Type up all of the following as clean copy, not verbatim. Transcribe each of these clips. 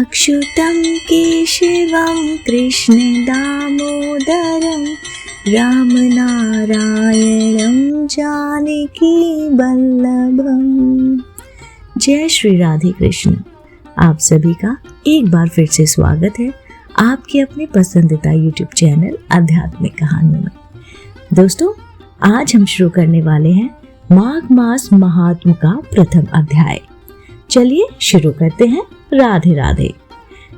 अच्युतं केशवं कृष्णदामोदरं रामनारायणं जानकी वल्लभम। जय श्री राधे कृष्ण। आप सभी का एक बार फिर से स्वागत है आपके अपने पसंदीदा YouTube चैनल आध्यात्मिक कहानियों में। दोस्तों, आज हम शुरू करने वाले हैं माघ मास महात्म का प्रथम अध्याय। चलिए शुरू करते हैं। राधे राधे।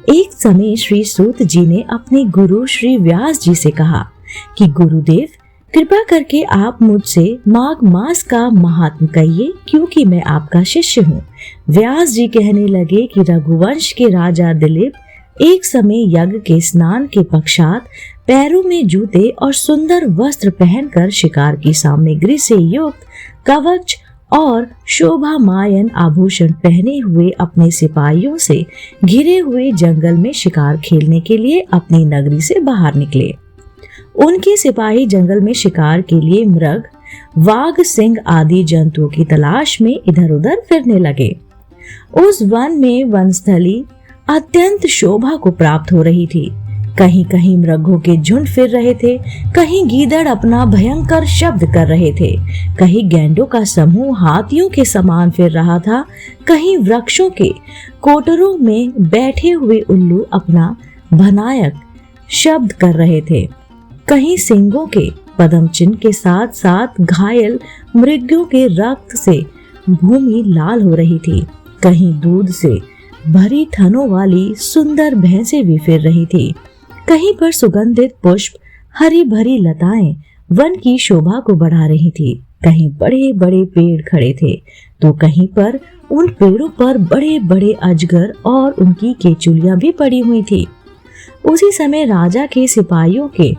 एक समय श्री सूत जी ने अपने गुरु श्री व्यास जी से कहा कि गुरुदेव, कृपा करके आप मुझसे माघ मास का महात्म कहिए, क्योंकि मैं आपका शिष्य हूँ। व्यास जी कहने लगे कि रघुवंश के राजा दिलीप एक समय यज्ञ के स्नान के पश्चात पैरों में जूते और सुंदर वस्त्र पहनकर शिकार की सामग्री से युक्त कवच और शोभामायन आभूषण पहने हुए अपने सिपाहियों से घिरे हुए जंगल में शिकार खेलने के लिए अपनी नगरी से बाहर निकले। उनके सिपाही जंगल में शिकार के लिए मृग, वाघ, सिंह आदि जंतुओं की तलाश में इधर उधर फिरने लगे। उस वन में वनस्थली अत्यंत शोभा को प्राप्त हो रही थी। कहीं कहीं मृगों के झुंड फिर रहे थे, कहीं गीदड़ अपना भयंकर शब्द कर रहे थे, कहीं गैंडों का समूह हाथियों के समान फिर रहा था, कहीं वृक्षों के कोटरों में बैठे हुए उल्लू अपना भयानक शब्द कर रहे थे, कहीं सिंहों के पद्म चिन्ह के साथ साथ घायल मृगों के रक्त से भूमि लाल हो रही थी, कहीं दूध से भरी थनों वाली सुंदर भैंसें भी फिर रही थी, कहीं पर सुगंधित पुष्प, हरी भरी लताएं वन की शोभा को बढ़ा रही थी, कहीं बड़े बड़े पेड़ खड़े थे तो कहीं पर उन पेड़ों पर बड़े बड़े अजगर और उनकी केचुलियां भी पड़ी हुई थी। उसी समय राजा के सिपाहियों के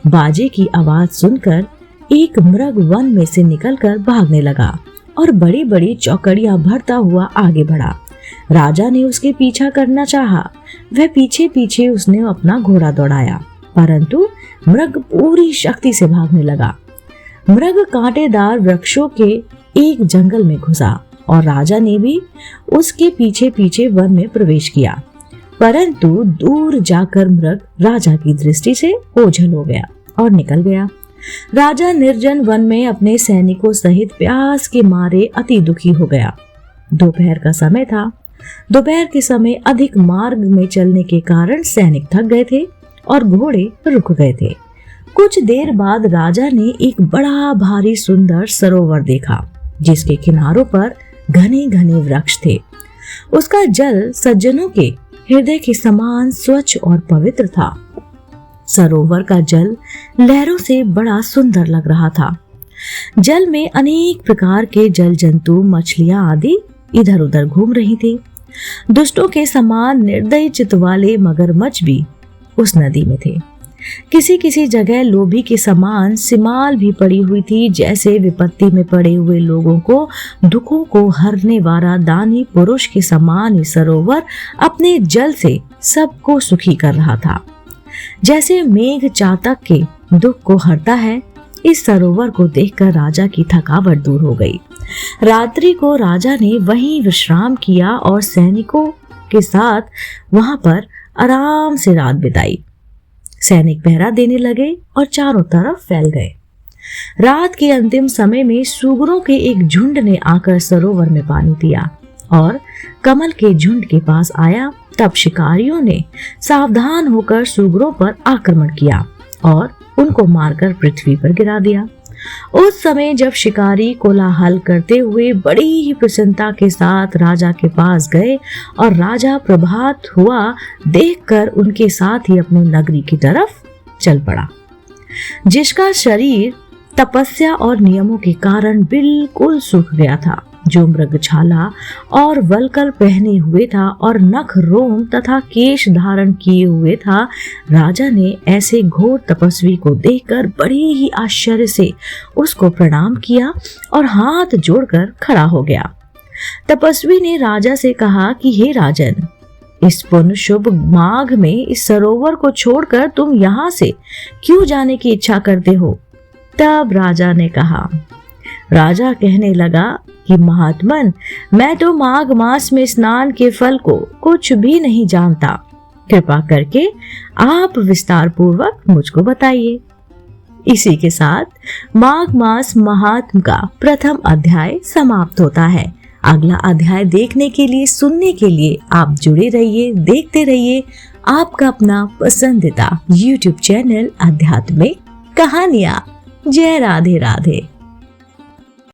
बाजे की आवाज सुनकर एक मृग वन में से निकलकर भागने लगा और बड़ी बड़ी चौकड़ियां भरता हुआ आगे बढ़ा। राजा ने उसके पीछा करना चाहा। वह पीछे पीछे उसने अपना घोड़ा दौड़ाया, परंतु मृग पूरी शक्ति से भागने लगा। मृग कांटेदार वृक्षों के एक जंगल में घुसा और राजा ने भी उसके पीछे पीछे वन में प्रवेश किया, परंतु दूर जाकर मृग राजा की दृष्टि से ओझल हो गया और निकल गया। राजा निर्जन वन में अपने सैनिकों सहित प्यास के मारे अति दुखी हो गया। दोपहर का समय था। दोपहर के समय अधिक मार्ग में चलने के कारण सैनिक थक गए थे और घोड़े रुक गए थे। कुछ देर बाद राजा ने एक बड़ा भारी सुंदर सरोवर देखा, जिसके किनारों पर घने घने वृक्ष थे। उसका जल सज्जनों के हृदय के समान स्वच्छ और पवित्र था। सरोवर का जल लहरों से बड़ा सुंदर लग रहा था। जल में अनेक प्रकार के जल जंतु, मछलियां आदि इधर उधर घूम रही थी। दुष्टों के समान निर्दयी चित्त वाले मगरमच्छ भी उस नदी में थे। किसी किसी जगह लोभी के समान सिमाल भी पड़ी हुई थी, जैसे विपत्ति में पड़े हुए लोगों को दुखों को हरने वाला दानी पुरुष के समान ही सरोवर अपने जल से सबको सुखी कर रहा था। जैसे मेघ चातक के दुख को हरता है, इस सरोवर को देखकर राजा की थकावट दूर हो गई। रात्रि को राजा ने वहीं विश्राम किया और सैनिकों के साथ वहां पर आराम से रात बिताई। सैनिक पहरा देने लगे और चारों तरफ फैल गए। रात के अंतिम समय में सूगरों के एक झुंड ने आकर सरोवर में पानी पिया और कमल के झुंड के पास आया। तब शिकारियों ने सावधान होकर सूगरों पर आक्रमण किया और उनको मारकर पृथ्वी पर गिरा दिया। उस समय जब शिकारी कोलाहल करते हुए बड़ी ही प्रसन्नता के साथ राजा के पास गए और राजा प्रभात हुआ देखकर उनके साथ ही अपनी नगरी की तरफ चल पड़ा, जिसका शरीर तपस्या और नियमों के कारण बिल्कुल सूख गया था, जो मृगछाला और वल्कल पहने हुए था और नख, रोम तथा केश धारण किए हुए था। राजा ने ऐसे घोर तपस्वी को देखकर बड़े ही आश्चर्य से उसको प्रणाम किया और हाथ जोड़कर खड़ा हो गया। तपस्वी ने राजा से कहा कि हे राजन, इस पुण्य शुभ माघ में इस सरोवर को छोड़कर तुम यहाँ से क्यों जाने की इच्छा करते हो? तब राजा ने कहा, राजा कहने लगा कि महात्मन, मैं तो माघ मास में स्नान के फल को कुछ भी नहीं जानता, कृपा करके आप विस्तार पूर्वक मुझको बताइए। इसी के साथ माघ मास महात्म का प्रथम अध्याय समाप्त होता है। अगला अध्याय देखने के लिए, सुनने के लिए आप जुड़े रहिए, देखते रहिए आपका अपना पसंदीदा YouTube चैनल अध्यात्मिक कहानियां। जय राधे राधे।